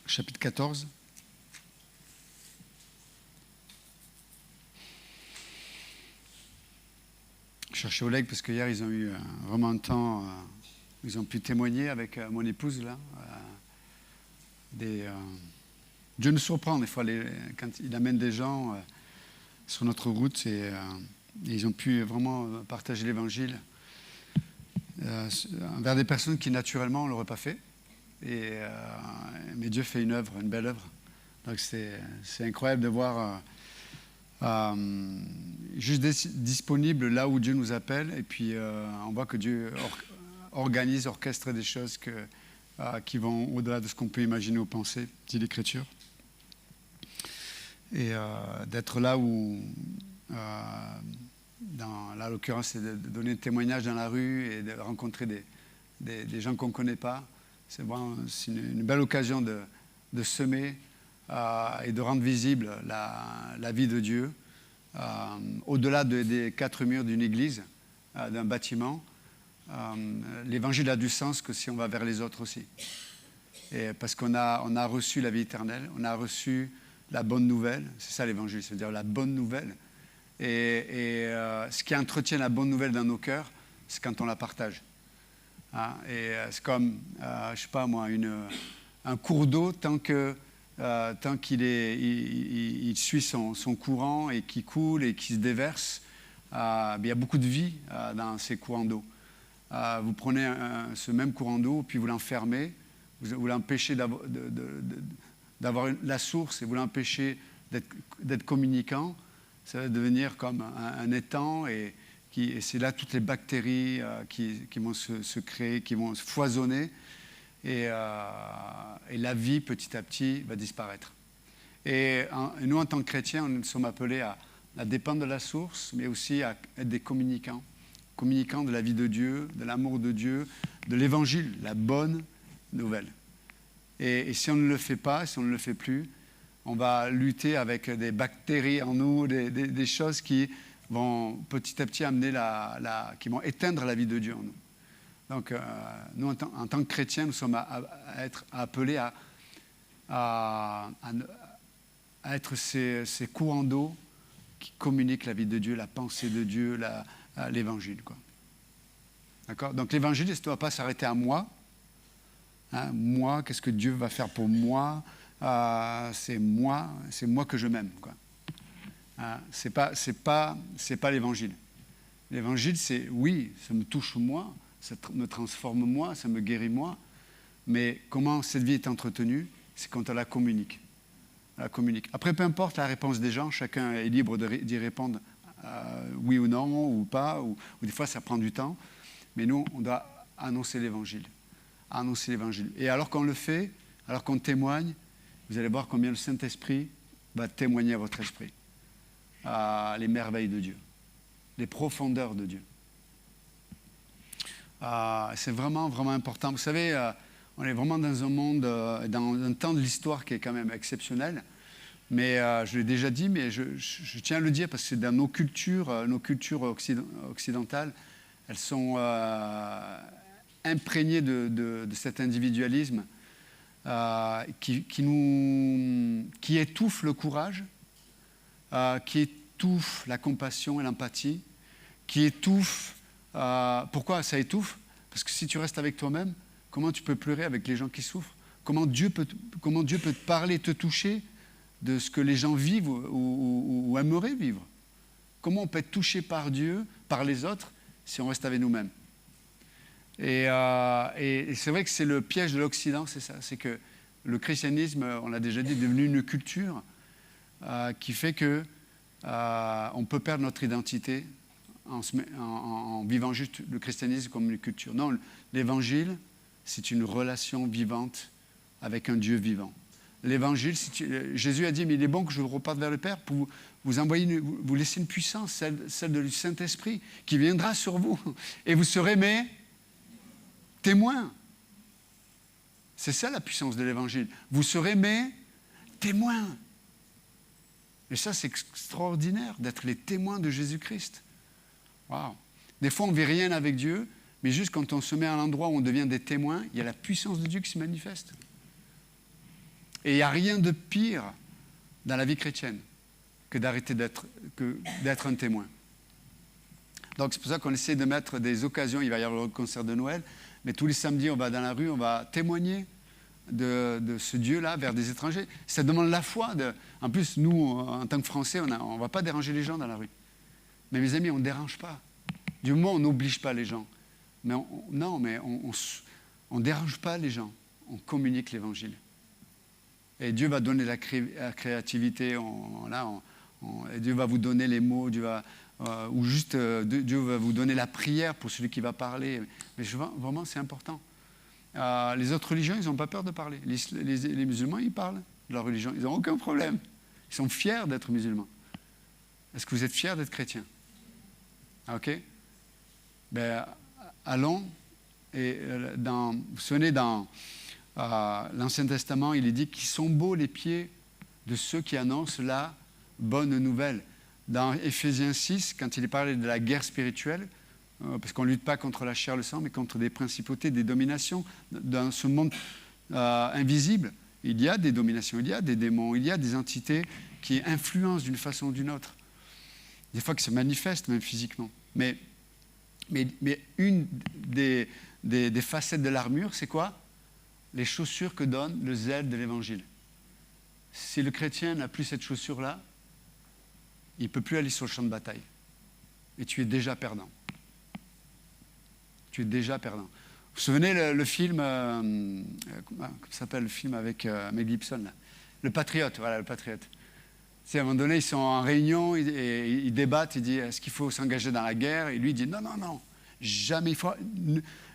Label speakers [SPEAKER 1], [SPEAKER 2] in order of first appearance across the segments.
[SPEAKER 1] chapitre 14. Je cherchais Oleg parce qu'hier, ils ont eu vraiment un temps, ils ont pu témoigner avec mon épouse, là. Dieu nous surprend des fois quand il amène des gens sur notre route et ils ont pu vraiment partager l'évangile vers des personnes qui naturellement ne l'auraient pas fait. Mais Dieu fait une œuvre, une belle œuvre. Donc c'est incroyable de voir juste disponible là où Dieu nous appelle. Et puis on voit que Dieu orchestre des choses qui vont au-delà de ce qu'on peut imaginer ou penser, dit l'Écriture. Et d'être là où, dans l'occurrence, c'est de donner des témoignages dans la rue et de rencontrer des gens qu'on ne connaît pas. C'est une belle occasion de semer et de rendre visible la vie de Dieu au-delà des quatre murs d'une église, d'un bâtiment. L'évangile a du sens que si on va vers les autres aussi. Et parce qu'on a reçu la vie éternelle, on a reçu la bonne nouvelle, c'est ça l'évangile, c'est-à-dire la bonne nouvelle. Et ce qui entretient la bonne nouvelle dans nos cœurs, c'est quand on la partage. Et c'est comme, je ne sais pas moi, un cours d'eau, tant qu'il il suit son courant et qu'il coule et qu'il se déverse, il y a beaucoup de vie dans ces courants d'eau. Vous prenez ce même courant d'eau, puis vous l'enfermez, vous l'empêchez d'avoir la source et vous l'empêchez d'être communicant, ça va devenir comme un étang et c'est là toutes les bactéries qui vont se créer, qui vont foisonner et la vie petit à petit va disparaître. Et nous en tant que chrétiens, nous sommes appelés à dépendre de la source, mais aussi à être des communicants de la vie de Dieu, de l'amour de Dieu, de l'évangile, la bonne nouvelle. Et si on ne le fait pas, si on ne le fait plus, on va lutter avec des bactéries en nous, des choses qui vont petit à petit amener qui vont éteindre la vie de Dieu en nous. Donc, nous, en tant que chrétiens, nous sommes à être appelés à être ces courants d'eau qui communiquent la vie de Dieu, la pensée de Dieu, l'évangile, quoi. D'accord ? Donc, l'évangile, ça ne doit pas s'arrêter à moi. Moi, qu'est-ce que Dieu va faire pour moi ? C'est moi que je m'aime, quoi. C'est pas l'évangile. L'évangile, c'est oui, ça me touche moi, ça me transforme moi, ça me guérit moi, mais comment cette vie est entretenue, c'est quand on la communique. Après, peu importe la réponse des gens, chacun est libre d'y répondre oui ou non, ou pas, ou des fois ça prend du temps, mais nous, on doit annoncer l'évangile. Et alors qu'on le fait, alors qu'on témoigne, vous allez voir combien le Saint-Esprit va témoigner à votre esprit. Les merveilles de Dieu, les profondeurs de Dieu. C'est vraiment, vraiment important. Vous savez, on est vraiment dans un monde, dans un temps de l'histoire qui est quand même exceptionnel. Mais je l'ai déjà dit, mais je tiens à le dire parce que c'est dans nos cultures occidentales, elles sont imprégnées de cet individualisme qui étouffe le courage, qui étouffe la compassion et l'empathie, qui étouffe... pourquoi ça étouffe ? Parce que si tu restes avec toi-même, comment tu peux pleurer avec les gens qui souffrent ? Comment Dieu peut te parler, te toucher de ce que les gens vivent ou aimeraient vivre ? Comment on peut être touché par Dieu, par les autres, si on reste avec nous-mêmes ? Et c'est vrai que c'est le piège de l'Occident, c'est ça. C'est que le christianisme, on l'a déjà dit, est devenu une culture qui fait que on peut perdre notre identité en vivant juste le christianisme comme une culture. Non, l'évangile, c'est une relation vivante avec un Dieu vivant. L'évangile, Jésus a dit, mais il est bon que je reparte vers le Père pour vous laisser une puissance, celle du Saint-Esprit, qui viendra sur vous. Et vous serez mes témoins. C'est ça la puissance de l'évangile. Vous serez mes témoins. Et ça, c'est extraordinaire d'être les témoins de Jésus-Christ. Wow. Des fois, on ne vit rien avec Dieu, mais juste quand on se met à l'endroit où on devient des témoins, il y a la puissance de Dieu qui se manifeste. Et il n'y a rien de pire dans la vie chrétienne que d'arrêter d'être un témoin. Donc c'est pour ça qu'on essaie de mettre des occasions. Il va y avoir le concert de Noël, mais tous les samedis, on va dans la rue, on va témoigner de ce Dieu-là vers des étrangers. Ça demande la foi. En plus, nous, en tant que Français, on ne va pas déranger les gens dans la rue. Mais mes amis, on ne dérange pas. Du moment où on n'oblige pas les gens. Mais on ne dérange pas les gens. On communique l'Évangile. Et Dieu va donner la créativité. Et Dieu va vous donner les mots. Dieu va vous donner la prière pour celui qui va parler. Mais vraiment, c'est important. Les autres religions, ils n'ont pas peur de parler. Les musulmans, ils parlent de leur religion. Ils n'ont aucun problème. Ils sont fiers d'être musulmans. Est-ce que vous êtes fiers d'être chrétiens? OK? Ben, allons. Et vous vous souvenez, dans l'Ancien Testament, il est dit qu'ils sont beaux les pieds de ceux qui annoncent la bonne nouvelle. Dans Éphésiens 6, quand il est parlé de la guerre spirituelle, parce qu'on ne lutte pas contre la chair et le sang, mais contre des principautés, des dominations. Dans ce monde invisible, il y a des dominations, il y a des démons, il y a des entités qui influencent d'une façon ou d'une autre. Des fois qui se manifestent même physiquement. Mais une des facettes de l'armure, c'est quoi? Les chaussures que donne le zèle de l'Évangile. Si le chrétien n'a plus cette chaussure-là, il ne peut plus aller sur le champ de bataille. Et tu es déjà perdant. Tu es déjà perdant. Vous vous souvenez le film, comment s'appelle le film avec Mel Gibson là? Le Patriote, voilà, le Patriote. À un moment donné, ils sont en réunion, et ils débattent, ils disent, est-ce qu'il faut s'engager dans la guerre? Et lui, il dit, non, jamais, il faut...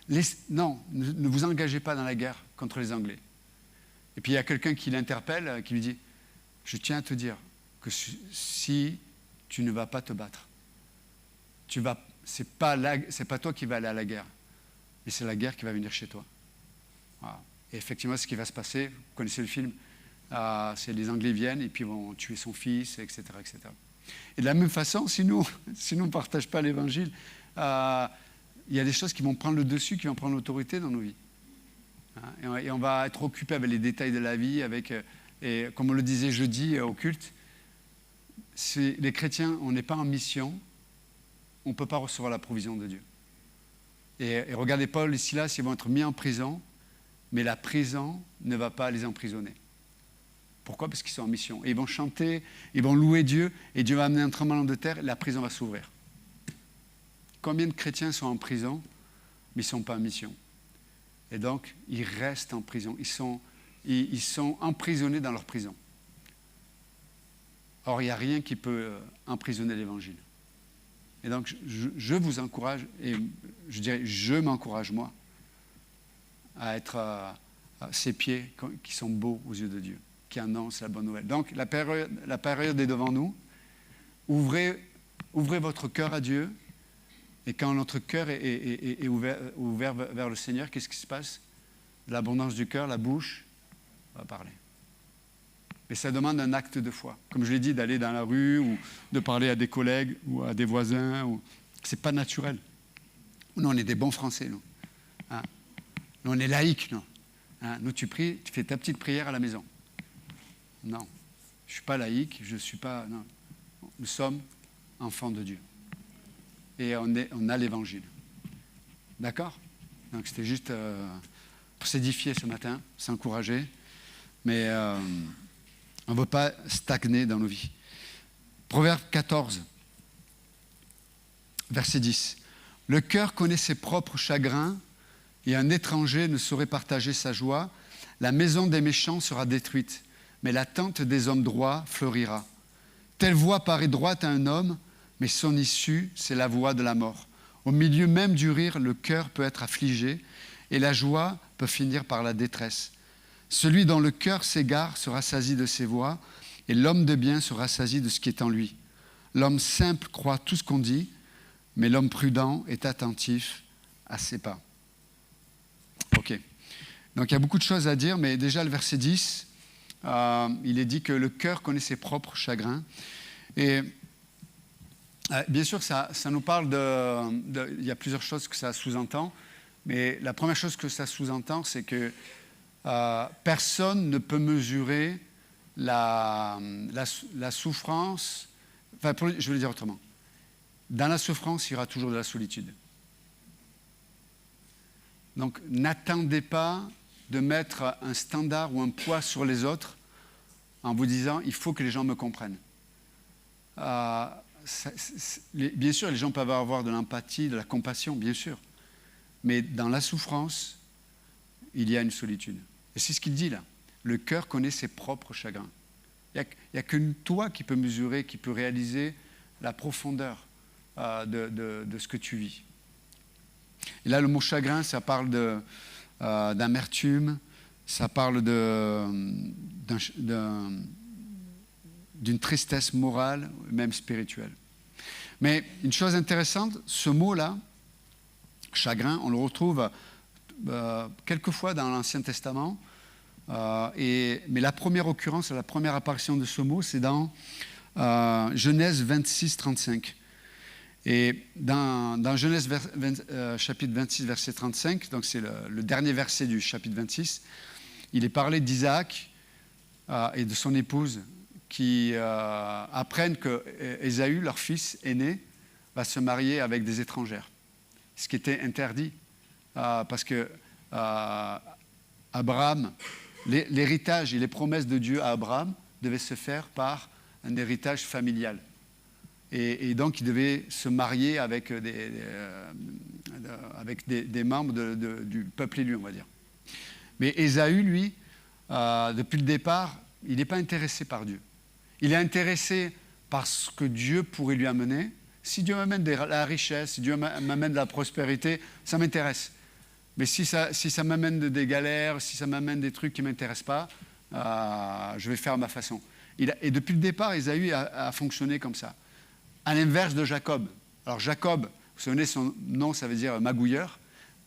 [SPEAKER 1] ne vous engagez pas dans la guerre contre les Anglais. Et puis il y a quelqu'un qui l'interpelle, qui lui dit, je tiens à te dire que si tu ne vas pas te battre, c'est pas toi qui vas aller à la guerre, mais c'est la guerre qui va venir chez toi. Voilà. Et effectivement, ce qui va se passer, vous connaissez le film, c'est les Anglais viennent et puis vont tuer son fils, etc., etc. Et de la même façon, si nous ne partageons pas l'Évangile, il y a des choses qui vont prendre le dessus, qui vont prendre l'autorité dans nos vies. Et on va être occupé avec les détails de la vie, et comme on le disait jeudi au culte, si les chrétiens, on n'est pas en mission, on ne peut pas recevoir la provision de Dieu. Et regardez, Paul et Silas, ils vont être mis en prison, mais la prison ne va pas les emprisonner. Pourquoi? Parce qu'ils sont en mission. Et ils vont chanter, ils vont louer Dieu, et Dieu va amener un tremblement de terre, et la prison va s'ouvrir. Combien de chrétiens sont en prison, mais ils ne sont pas en mission? Et donc, ils restent en prison. Ils sont emprisonnés dans leur prison. Or, il n'y a rien qui peut emprisonner l'Évangile. Et donc, je vous encourage, et je dirais, je m'encourage, moi, à être à ces pieds qui sont beaux aux yeux de Dieu, qui annoncent la bonne nouvelle. Donc, la période est devant nous. Ouvrez votre cœur à Dieu. Et quand notre cœur est ouvert vers le Seigneur, qu'est-ce qui se passe? De l'abondance du cœur, la bouche va parler. Mais ça demande un acte de foi. Comme je l'ai dit, d'aller dans la rue ou de parler à des collègues ou à des voisins. Ce n'est pas naturel. Nous, on est des bons Français, nous. Nous, on est laïcs, nous. Nous, tu pries, tu fais ta petite prière à la maison. Non, je ne suis pas laïque, je ne suis pas... Non. Nous sommes enfants de Dieu. Et on a l'Évangile. D'accord? Donc c'était juste pour s'édifier ce matin, s'encourager. Mais on ne veut pas stagner dans nos vies. Proverbe 14, verset 10. Le cœur connaît ses propres chagrins, et un étranger ne saurait partager sa joie. La maison des méchants sera détruite, mais la tente des hommes droits fleurira. Telle voie paraît droite à un homme, mais son issue, c'est la voie de la mort. Au milieu même du rire, le cœur peut être affligé, et la joie peut finir par la détresse. Celui dont le cœur s'égare se rassasie de ses voies, et l'homme de bien se rassasie de ce qui est en lui. L'homme simple croit tout ce qu'on dit, mais l'homme prudent est attentif à ses pas. Ok. Donc il y a beaucoup de choses à dire, mais déjà le verset 10, il est dit que le cœur connaît ses propres chagrins. Et bien sûr, ça nous parle il y a plusieurs choses que ça sous-entend, mais la première chose que ça sous-entend, c'est que personne ne peut mesurer la souffrance. Enfin, je vais le dire autrement. Dans la souffrance, il y aura toujours de la solitude. Donc, n'attendez pas de mettre un standard ou un poids sur les autres en vous disant « il faut que les gens me comprennent ». Bien sûr, les gens peuvent avoir de l'empathie, de la compassion, bien sûr. Mais dans la souffrance, il y a une solitude. Et c'est ce qu'il dit là. Le cœur connaît ses propres chagrins. Il n'y a que toi qui peux mesurer, qui peut réaliser la profondeur de ce que tu vis. Et là, le mot chagrin, ça parle d'amertume, ça parle d'une tristesse morale, même spirituelle. Mais une chose intéressante, ce mot-là, chagrin, on le retrouve quelquefois dans l'Ancien Testament, mais la première occurrence, la première apparition de ce mot, c'est dans Genèse 26, 35. Et dans Genèse chapitre 26, verset 35, donc c'est le dernier verset du chapitre 26, il est parlé d'Isaac et de son épouse qui apprennent que Ésaü, leur fils aîné, va se marier avec des étrangères. Ce qui était interdit, parce que Abraham, l'héritage et les promesses de Dieu à Abraham devaient se faire par un héritage familial. Et donc, il devait se marier avec des membres du peuple élu, on va dire. Mais Ésaü, lui, depuis le départ, il n'est pas intéressé par Dieu. Il est intéressé par ce que Dieu pourrait lui amener. Si Dieu m'amène de la richesse, si Dieu m'amène de la prospérité, ça m'intéresse. Mais si ça m'amène des galères, si ça m'amène des trucs qui ne m'intéressent pas, je vais faire à ma façon. Et depuis le départ, Ésaü a fonctionné comme ça. À l'inverse de Jacob. Alors Jacob, vous vous souvenez, son nom, ça veut dire magouilleur.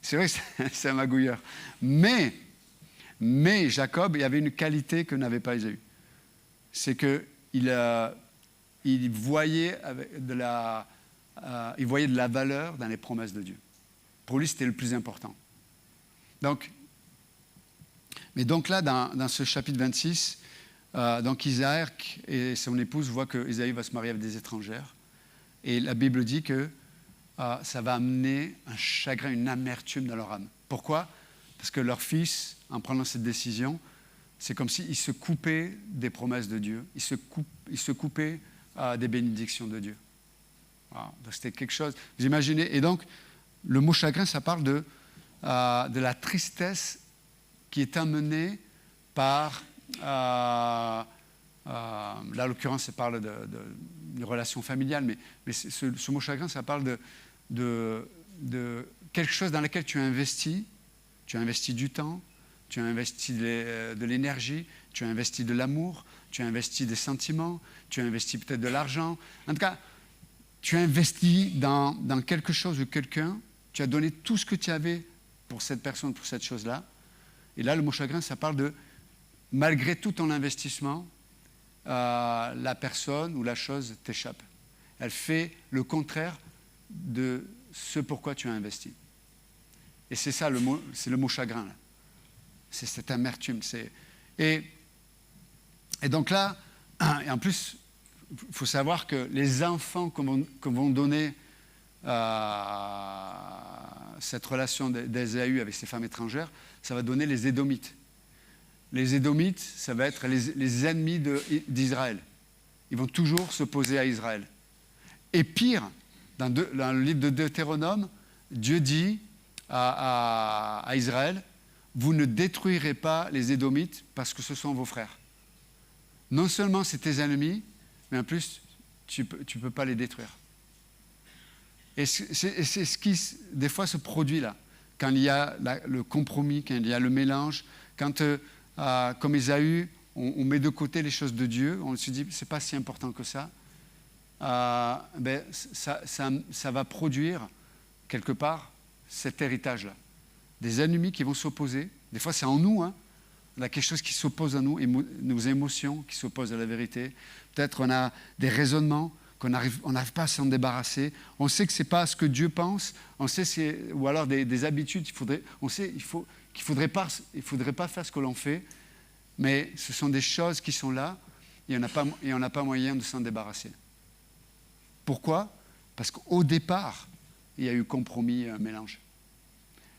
[SPEAKER 1] C'est vrai que c'est un magouilleur. Mais Jacob, il y avait une qualité que n'avait pas Ésaü. C'est qu'il voyait de la valeur dans les promesses de Dieu. Pour lui, c'était le plus important. Donc là, dans ce chapitre 26, donc Isaac et son épouse voient que Ésaü va se marier avec des étrangères. Et la Bible dit que ça va amener un chagrin, une amertume dans leur âme. Pourquoi? Parce que leur fils, en prenant cette décision, c'est comme s'il se coupait des promesses de Dieu, il se coupait des bénédictions de Dieu. Voilà. Donc c'était quelque chose, vous imaginez. Et donc, le mot chagrin, ça parle de la tristesse qui est amenée par... là, en l'occurrence, ça parle d'une relation familiale, mais ce mot chagrin, ça parle de quelque chose dans lequel tu as investi du temps, tu as investi de l'énergie, tu as investi de l'amour, tu as investi des sentiments, tu as investi peut-être de l'argent. En tout cas, tu as investi dans quelque chose ou quelqu'un, tu as donné tout ce que tu avais pour cette personne, pour cette chose-là. Et là, le mot chagrin, ça parle de, malgré tout ton investissement, la personne ou la chose t'échappe. Elle fait le contraire de ce pourquoi tu as investi. Et c'est ça, c'est le mot chagrin, là. C'est cette amertume. Et donc là, et en plus, il faut savoir que les enfants que vont donner cette relation d'Ésaü avec ces femmes étrangères, ça va donner les Édomites. Les Édomites, ça va être les ennemis d'Israël. Ils vont toujours s'opposer à Israël. Et pire, dans le livre de Deutéronome, Dieu dit à Israël, vous ne détruirez pas les Édomites parce que ce sont vos frères. Non seulement c'est tes ennemis, mais en plus, tu peux pas les détruire. Et c'est ce qui, des fois, se produit là. Quand il y a le compromis, quand il y a le mélange, quand, comme Ésaü, on met de côté les choses de Dieu, on se dit, c'est pas si important que ça, ça va produire, quelque part, cet héritage-là. Des ennemis qui vont s'opposer. Des fois, c'est en nous, hein. On a quelque chose qui s'oppose à nous, nos émotions qui s'opposent à la vérité. Peut-être on a des raisonnements on n'arrive pas à s'en débarrasser. On sait que ce n'est pas ce que Dieu pense. On sait ou alors des habitudes. Il faut qu'il ne faudrait pas faire ce que l'on fait, mais ce sont des choses qui sont là et on n'a pas moyen de s'en débarrasser. Pourquoi? Parce qu'au départ, il y a eu compromis, mélange.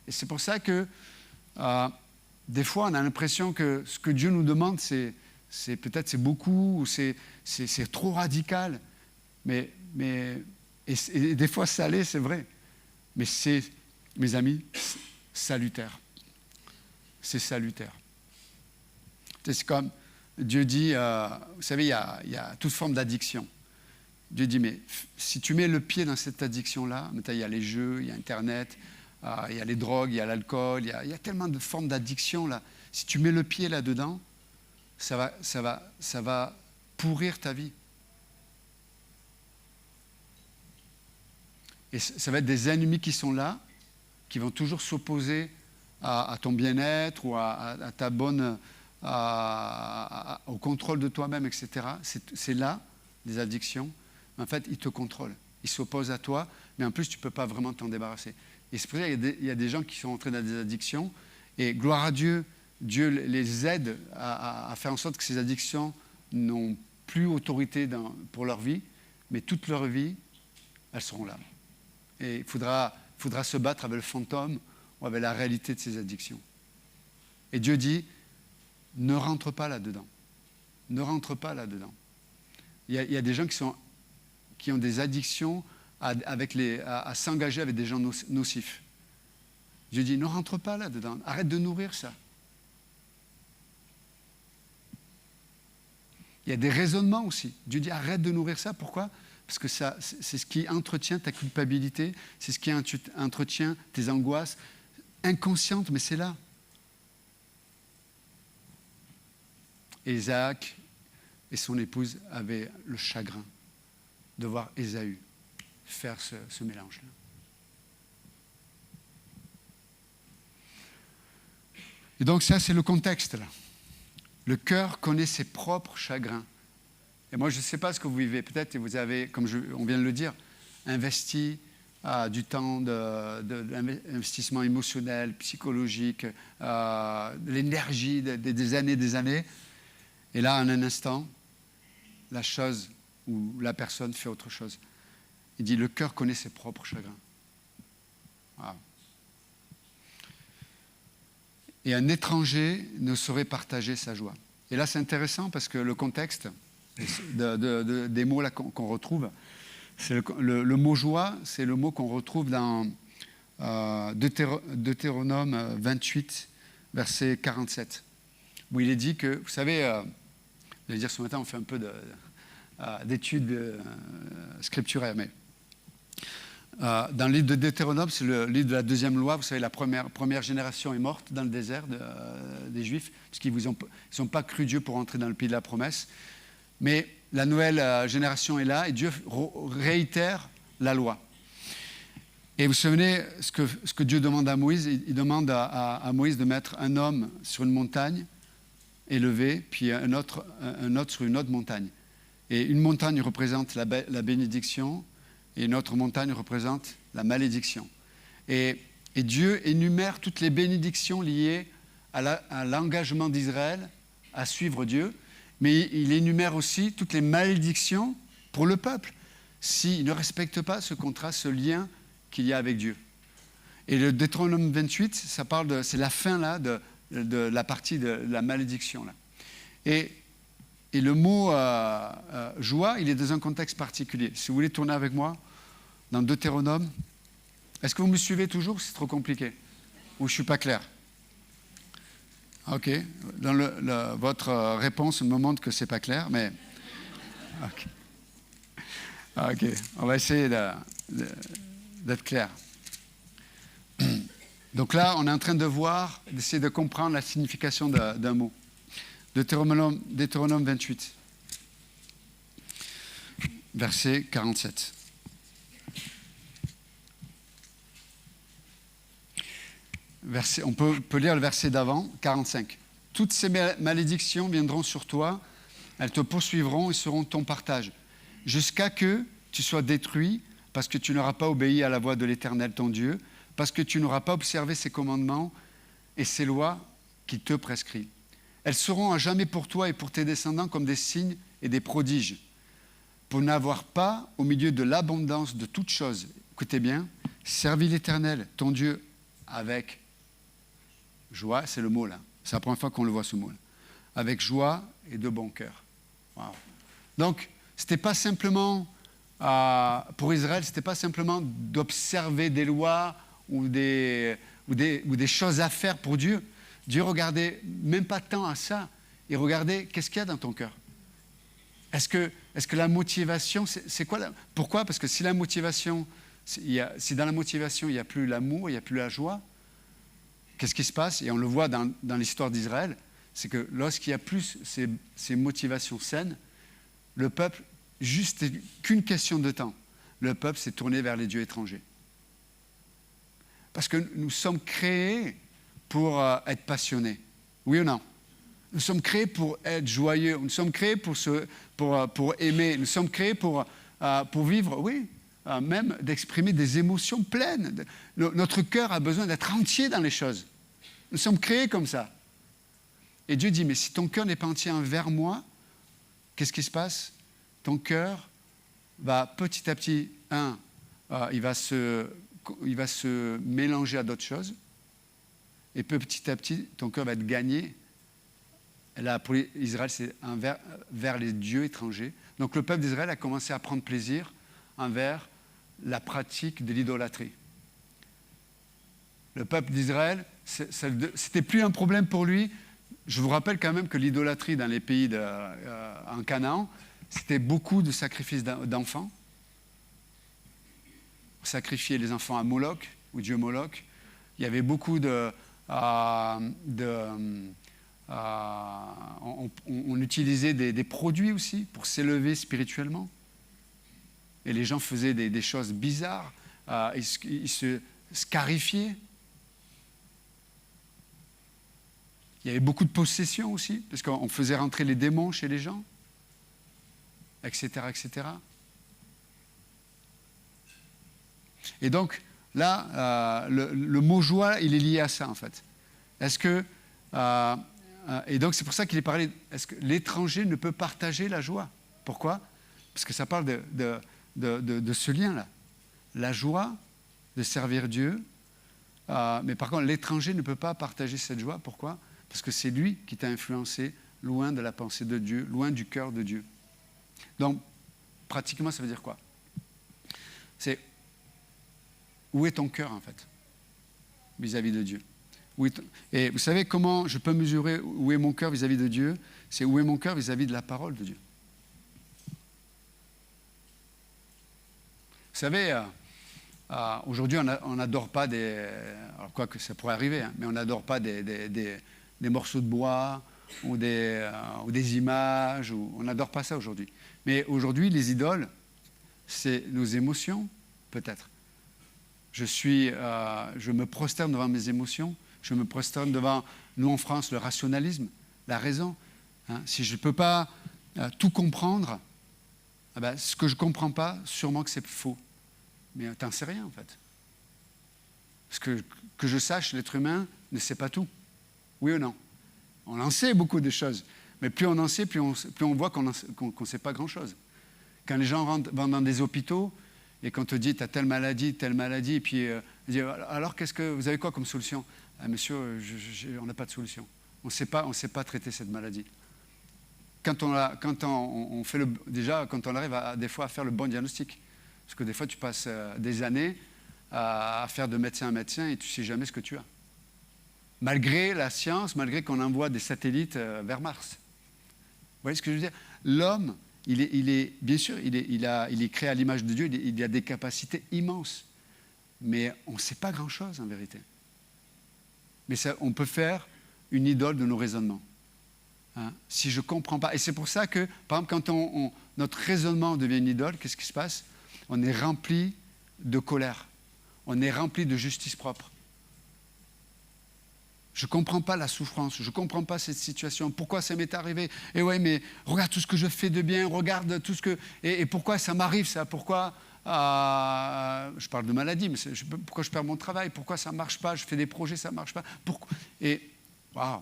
[SPEAKER 1] Et c'est pour ça que des fois, on a l'impression que ce que Dieu nous demande, c'est beaucoup, ou c'est trop radical. Mais des fois, ça l'est, c'est vrai. Mais c'est, mes amis, salutaire. C'est salutaire. C'est comme Dieu dit, vous savez, il y a toute forme d'addiction. Dieu dit, mais si tu mets le pied dans cette addiction-là, il y a les jeux, il y a Internet, il y a les drogues, il y a l'alcool, il y a tellement de formes d'addiction là. Si tu mets le pied là-dedans, ça va pourrir ta vie. Et ça va être des ennemis qui sont là, qui vont toujours s'opposer à ton bien-être ou à ta bonne, au contrôle de toi-même, etc. C'est là, des addictions. En fait, ils te contrôlent. Ils s'opposent à toi, mais en plus, tu ne peux pas vraiment t'en débarrasser. Et c'est pour ça qu'il y a des gens qui sont entrés dans des addictions. Et gloire à Dieu, Dieu les aide à faire en sorte que ces addictions n'ont plus autorité pour leur vie, mais toute leur vie, elles seront là. Et il faudra se battre avec le fantôme ou avec la réalité de ces addictions. Et Dieu dit, ne rentre pas là-dedans. Ne rentre pas là-dedans. Il y a des gens qui ont des addictions à s'engager avec des gens nocifs. Dieu dit, ne rentre pas là-dedans. Arrête de nourrir ça. Il y a des raisonnements aussi. Dieu dit, arrête de nourrir ça. Pourquoi? Parce que c'est ce qui entretient ta culpabilité, c'est ce qui entretient tes angoisses inconscientes, mais c'est là. Isaac et son épouse avaient le chagrin de voir Ésaü faire ce mélange-là. Et donc ça, c'est le contexte, là. Le cœur connaît ses propres chagrins. Et moi, je ne sais pas ce que vous vivez. Peut-être que vous avez, comme on vient de le dire, investi du temps d'investissement émotionnel, psychologique, de l'énergie, des années. Et là, en un instant, la chose ou la personne fait autre chose. Il dit, le cœur connaît ses propres chagrins. Wow. Et un étranger ne saurait partager sa joie. Et là, c'est intéressant parce que le contexte des mots là qu'on retrouve, c'est le mot joie, c'est le mot qu'on retrouve dans Deutéronome 28, verset 47, où il est dit que, vous savez, je vais dire ce matin, on fait un peu d'études scripturaires, mais dans le livre de Deutéronome, c'est le livre de la deuxième loi. Vous savez, la première génération est morte dans le désert des Juifs, parce qu'ils n'ont pas cru Dieu pour entrer dans le pays de la promesse. Mais la nouvelle génération est là, et Dieu réitère la loi. Et vous vous souvenez ce que Dieu demande à Moïse? Il demande à Moïse de mettre un homme sur une montagne élevée, puis un autre sur une autre montagne. Et une montagne représente la bénédiction, et une autre montagne représente la malédiction. Et Dieu énumère toutes les bénédictions liées à l'engagement d'Israël à suivre Dieu, mais il énumère aussi toutes les malédictions pour le peuple, s'il ne respecte pas ce contrat, ce lien qu'il y a avec Dieu. Et le Deutéronome 28, c'est la fin là, de la partie de la malédiction. Là. Et le mot joie, il est dans un contexte particulier. Si vous voulez tourner avec moi dans Deutéronome, est-ce que vous me suivez toujours ou c'est trop compliqué? Ou je ne suis pas clair? Ok. Votre réponse me montre que ce n'est pas clair, mais... Ok. On va essayer d'être clair. Donc là, on est en train d'essayer de comprendre la signification d'un mot. Deutéronome 28, verset 47. On peut lire le verset d'avant, 45. Toutes ces malédictions viendront sur toi, elles te poursuivront et seront ton partage, jusqu'à que tu sois détruit, parce que tu n'auras pas obéi à la voix de l'Éternel ton Dieu, parce que tu n'auras pas observé ses commandements et ses lois qu'il te prescrit. Elles seront à jamais pour toi et pour tes descendants comme des signes et des prodiges, pour n'avoir pas, au milieu de l'abondance de toutes choses, écoutez bien, servi l'Éternel, ton Dieu, avec joie, c'est le mot là, c'est la première fois qu'on le voit ce mot là, avec joie et de bon cœur. Wow. Donc, c'était pas simplement, pour Israël, c'était pas simplement d'observer des lois ou des choses à faire pour Dieu. Dieu regardait même pas tant à ça, il regardait qu'est-ce qu'il y a dans ton cœur. Est-ce que la motivation, c'est quoi pourquoi? Parce que si la motivation, si dans la motivation il n'y a plus l'amour, il n'y a plus la joie, qu'est-ce qui se passe? Et on le voit dans l'histoire d'Israël, c'est que lorsqu'il n'y a plus ces motivations saines, le peuple, juste qu'une question de temps, le peuple s'est tourné vers les dieux étrangers. Parce que nous sommes créés pour être passionnés. Oui ou non? Nous sommes créés pour être joyeux. Nous sommes créés pour aimer. Nous sommes créés pour vivre, oui, même d'exprimer des émotions pleines. Notre cœur a besoin d'être entier dans les choses. Nous sommes créés comme ça. Et Dieu dit, mais si ton cœur n'est pas entier envers moi, qu'est-ce qui se passe? Ton cœur va petit à petit, il va se mélanger à d'autres choses. Et petit à petit, ton cœur va être gagné. Là, pour Israël, c'est vers les dieux étrangers. Donc le peuple d'Israël a commencé à prendre plaisir envers la pratique de l'idolâtrie. Le peuple d'Israël, c'était plus un problème pour lui. Je vous rappelle quand même que l'idolâtrie dans les pays en Canaan, c'était beaucoup de sacrifices d'enfants. Sacrifier les enfants à Moloch, au dieu Moloch. Il y avait beaucoup on utilisait des produits aussi pour s'élever spirituellement. Et les gens faisaient des choses bizarres. Ils se scarifiaient. Il y avait beaucoup de possessions aussi, parce qu'on faisait rentrer les démons chez les gens, etc., etc. Et donc, là, le mot joie, il est lié à ça, en fait. Est-ce que... et donc, c'est pour ça qu'il est parlé... Est-ce que l'étranger ne peut partager la joie? Pourquoi? Parce que ça parle de ce lien-là. La joie de servir Dieu. Mais par contre, l'étranger ne peut pas partager cette joie. Pourquoi? Parce que c'est lui qui t'a influencé loin de la pensée de Dieu, loin du cœur de Dieu. Donc, pratiquement, ça veut dire quoi? C'est où est ton cœur, en fait, vis-à-vis de Dieu? Et vous savez comment je peux mesurer où est mon cœur vis-à-vis de Dieu? C'est où est mon cœur vis-à-vis de la parole de Dieu. Vous savez, aujourd'hui, on n'adore pas alors quoi que ça pourrait arriver, hein, mais on n'adore pas des morceaux de bois ou des images. On n'adore pas ça aujourd'hui. Mais aujourd'hui, les idoles, c'est nos émotions, peut-être. Je me prosterne devant mes émotions. Je me prosterne devant, nous en France, le rationalisme, la raison. Hein. Si je ne peux pas tout comprendre, ce que je ne comprends pas, sûrement que c'est faux. Mais tu n'en sais rien, en fait. Parce que je sache, l'être humain ne sait pas tout. Oui ou non? On en sait beaucoup de choses. Mais plus on en sait, plus on voit qu'on ne sait pas grand-chose. Quand les gens vont dans des hôpitaux, et qu'on te dit, tu as telle maladie, et puis alors qu'est-ce que vous avez quoi comme solution? Monsieur, on n'a pas de solution. On ne sait pas traiter cette maladie. Quand on arrive des fois à faire le bon diagnostic, parce que des fois tu passes des années à faire de médecin à médecin et tu ne sais jamais ce que tu as. Malgré la science, malgré qu'on envoie des satellites vers Mars. Vous voyez ce que je veux dire? L'homme, il est bien sûr, il est créé à l'image de Dieu, il a des capacités immenses. Mais on ne sait pas grand-chose en vérité. Mais on peut faire une idole de nos raisonnements. Hein? Si je ne comprends pas. Et c'est pour ça que, par exemple, quand notre raisonnement devient une idole, qu'est-ce qui se passe? On est rempli de colère. On est rempli de justice propre. Je ne comprends pas la souffrance, je ne comprends pas cette situation, pourquoi ça m'est arrivé? Et ouais, mais regarde tout ce que je fais de bien, regarde tout ce que... Et pourquoi ça m'arrive ça? Pourquoi je parle de maladie, mais pourquoi je perds mon travail? Pourquoi ça ne marche pas? Je fais des projets, ça ne marche pas. Et, waouh!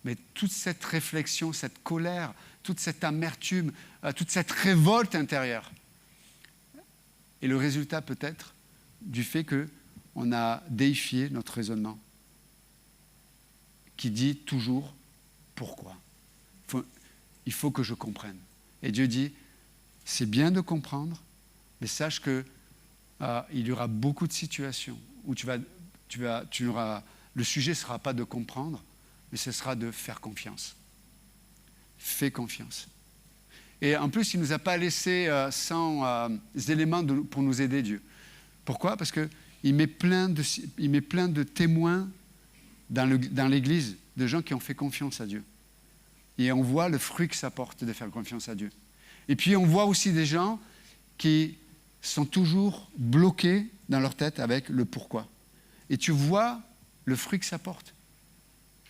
[SPEAKER 1] Mais toute cette réflexion, cette colère, toute cette amertume, toute cette révolte intérieure est le résultat peut-être du fait qu'on a déifié notre raisonnement qui dit toujours pourquoi. Il faut que je comprenne. Et Dieu dit, c'est bien de comprendre, mais sache que il y aura beaucoup de situations où le sujet ne sera pas de comprendre, mais ce sera de faire confiance. Fais confiance. Et en plus, il ne nous a pas laissé sans éléments pour nous aider, Dieu. Pourquoi? Parce qu'il met plein de témoins dans l'Église, de gens qui ont fait confiance à Dieu. Et on voit le fruit que ça porte de faire confiance à Dieu. Et puis on voit aussi des gens qui sont toujours bloqués dans leur tête avec le pourquoi. Et tu vois le fruit que ça porte.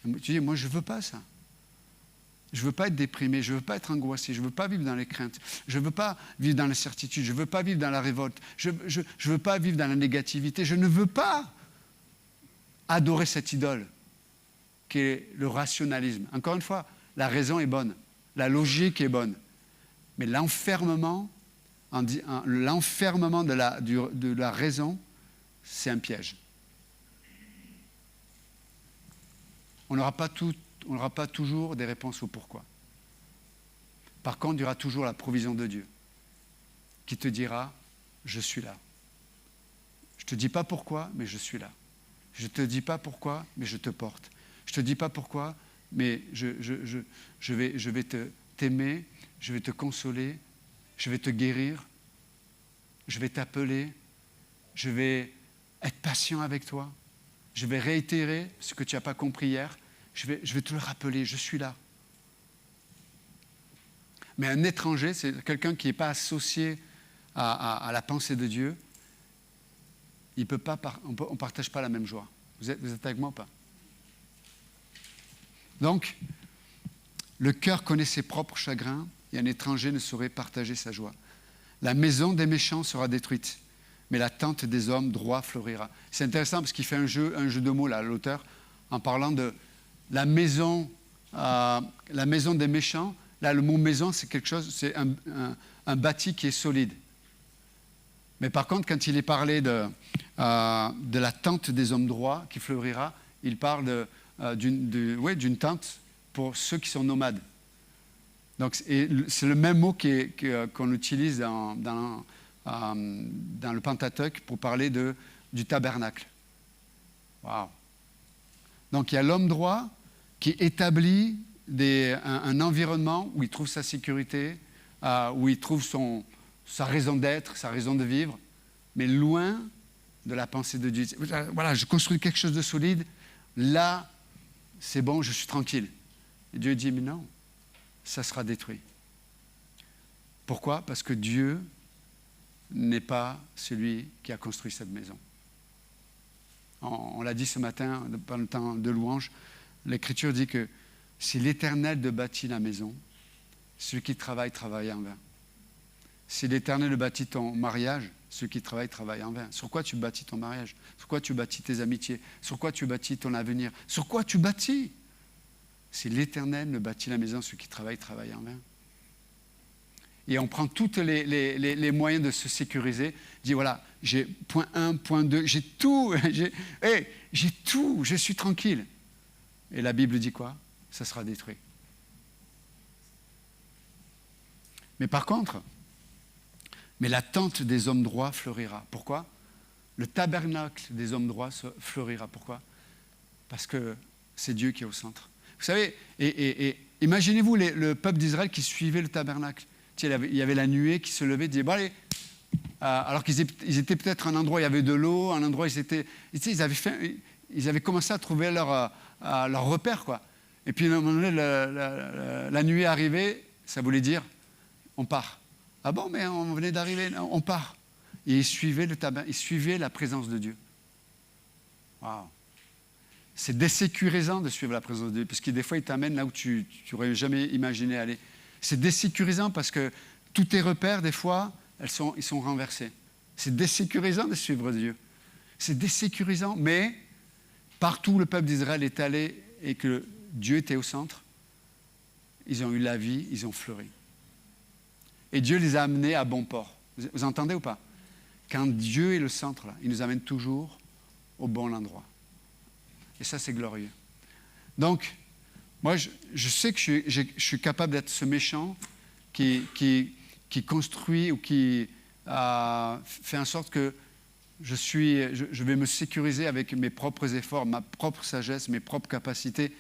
[SPEAKER 1] Tu dis, moi je ne veux pas ça. Je ne veux pas être déprimé, je ne veux pas être angoissé, je ne veux pas vivre dans les craintes, je ne veux pas vivre dans l'incertitude, je ne veux pas vivre dans la révolte, je ne veux pas vivre dans la négativité, je ne veux pas adorer cette idole qui est le rationalisme. Encore une fois, la raison est bonne, la logique est bonne, mais l'enfermement de la raison, c'est un piège. On n'aura pas toujours des réponses au pourquoi. Par contre, il y aura toujours la provision de Dieu qui te dira, je suis là. Je ne te dis pas pourquoi, mais je suis là. Je ne te dis pas pourquoi, mais je te porte. Je ne te dis pas pourquoi, mais je vais t'aimer, je vais te consoler, je vais te guérir, je vais t'appeler, je vais être patient avec toi, je vais réitérer ce que tu n'as pas compris hier, je vais te le rappeler, je suis là. Mais un étranger, c'est quelqu'un qui n'est pas associé à la pensée de Dieu, on ne partage pas la même joie. Vous êtes avec moi ou pas? Donc, le cœur connaît ses propres chagrins et un étranger ne saurait partager sa joie. La maison des méchants sera détruite, mais la tente des hommes droits fleurira. C'est intéressant parce qu'il fait un jeu de mots, là, l'auteur, en parlant de la maison des méchants. Là, le mot maison, c'est quelque chose, c'est un bâti qui est solide. Mais par contre, quand il est parlé de la tente des hommes droits qui fleurira, il parle d'une tente pour ceux qui sont nomades. Donc, c'est le même mot qu'on utilise dans le Pentateuque pour parler du tabernacle. Waouh! Donc, il y a l'homme droit qui établit un environnement où il trouve sa sécurité, où il trouve sa raison d'être, sa raison de vivre, mais loin de la pensée de Dieu. Voilà, je construis quelque chose de solide, là, c'est bon, je suis tranquille. Et Dieu dit, mais non, ça sera détruit. Pourquoi? Parce que Dieu n'est pas celui qui a construit cette maison. On l'a dit ce matin, pendant le temps de louange, l'Écriture dit que si l'Éternel te bâtit la maison, celui qui travaille en vain. Si l'Éternel bâtit ton mariage, celui qui travaille en vain. Sur quoi tu bâtis ton mariage? Sur quoi tu bâtis tes amitiés? Sur quoi tu bâtis ton avenir? Sur quoi tu bâtis? Si l'Éternel ne bâtit la maison, celui qui travaille en vain. Et on prend tous les moyens de se sécuriser. Dit voilà, j'ai point 1, point 2, j'ai tout, j'ai tout, je suis tranquille. Et la Bible dit quoi? Ça sera détruit. Mais par contre, la tente des hommes droits fleurira. Pourquoi? Le tabernacle des hommes droits fleurira. Pourquoi? Parce que c'est Dieu qui est au centre. Vous savez, et imaginez-vous le peuple d'Israël qui suivait le tabernacle. Il y avait la nuée qui se levait et disait, bon allez, alors qu'ils étaient peut-être à un endroit où il y avait de l'eau, à un endroit où ils avaient commencé à trouver leur repère, quoi. Et puis à un moment donné, la nuée arrivait, ça voulait dire, on part. Ah bon, mais on venait d'arriver, on part. Et ils suivaient la présence de Dieu. Waouh! C'est désécurisant de suivre la présence de Dieu, parce que des fois, il t'amène là où tu n'aurais jamais imaginé aller. C'est désécurisant parce que tous tes repères, des fois, ils sont renversés. C'est désécurisant de suivre Dieu. C'est désécurisant, mais partout où le peuple d'Israël est allé et que Dieu était au centre, ils ont eu la vie, ils ont fleuri. Et Dieu les a amenés à bon port. Vous entendez ou pas? Quand Dieu est le centre, là, il nous amène toujours au bon endroit. Et ça, c'est glorieux. Donc, moi, je sais que je suis capable d'être ce méchant qui construit ou qui fait en sorte que je vais me sécuriser avec mes propres efforts, ma propre sagesse, mes propres capacités.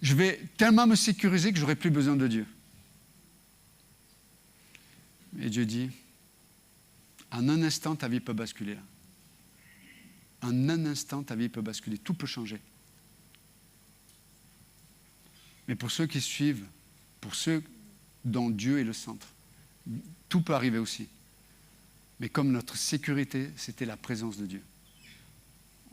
[SPEAKER 1] Je vais tellement me sécuriser que je n'aurai plus besoin de Dieu. Et Dieu dit, en un instant, ta vie peut basculer là. En un instant, ta vie peut basculer. Tout peut changer. Mais pour ceux qui suivent, pour ceux dont Dieu est le centre, tout peut arriver aussi. Mais comme notre sécurité, c'était la présence de Dieu.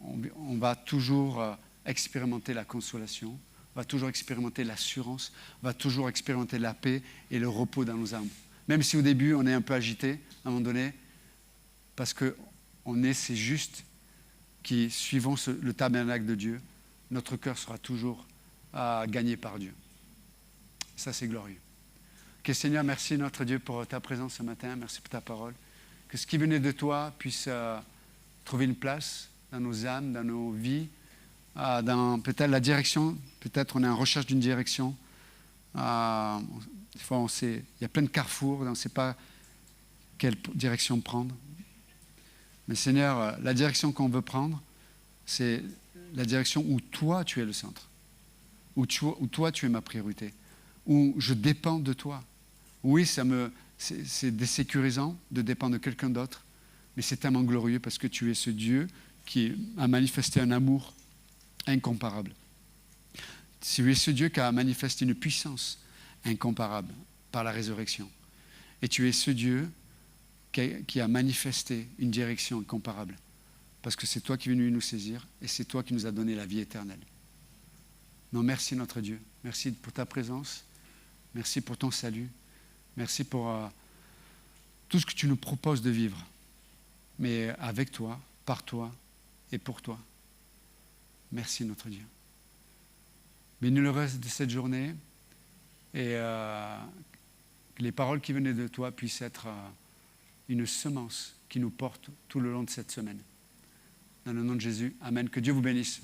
[SPEAKER 1] On va toujours expérimenter la consolation, on va toujours expérimenter l'assurance, on va toujours expérimenter la paix et le repos dans nos âmes. Même si au début, on est un peu agité, à un moment donné, parce qu'on est ces justes qui suivons le tabernacle de Dieu, notre cœur sera toujours gagné par Dieu. Ça, c'est glorieux. Ok, Seigneur, merci notre Dieu pour ta présence ce matin, merci pour ta parole. Que ce qui venait de toi puisse trouver une place dans nos âmes, dans nos vies, dans peut-être la direction, peut-être on est en recherche d'une direction. Des fois, il y a plein de carrefours, on ne sait pas quelle direction prendre. Mais Seigneur, la direction qu'on veut prendre, c'est la direction où toi, tu es le centre, où toi, tu es ma priorité, où je dépends de toi. Oui, c'est désécurisant de dépendre de quelqu'un d'autre, mais c'est tellement glorieux parce que tu es ce Dieu qui a manifesté un amour incomparable. Tu es ce Dieu qui a manifesté une puissance incomparable par la résurrection. Et tu es ce Dieu qui a manifesté une direction incomparable. Parce que c'est toi qui es venu nous saisir et c'est toi qui nous as donné la vie éternelle. Non, merci notre Dieu. Merci pour ta présence. Merci pour ton salut. Merci pour tout ce que tu nous proposes de vivre. Mais avec toi, par toi et pour toi. Merci notre Dieu. Bénis le reste de cette journée et que les paroles qui venaient de toi puissent être une semence qui nous porte tout le long de cette semaine. Dans le nom de Jésus, amen. Que Dieu vous bénisse.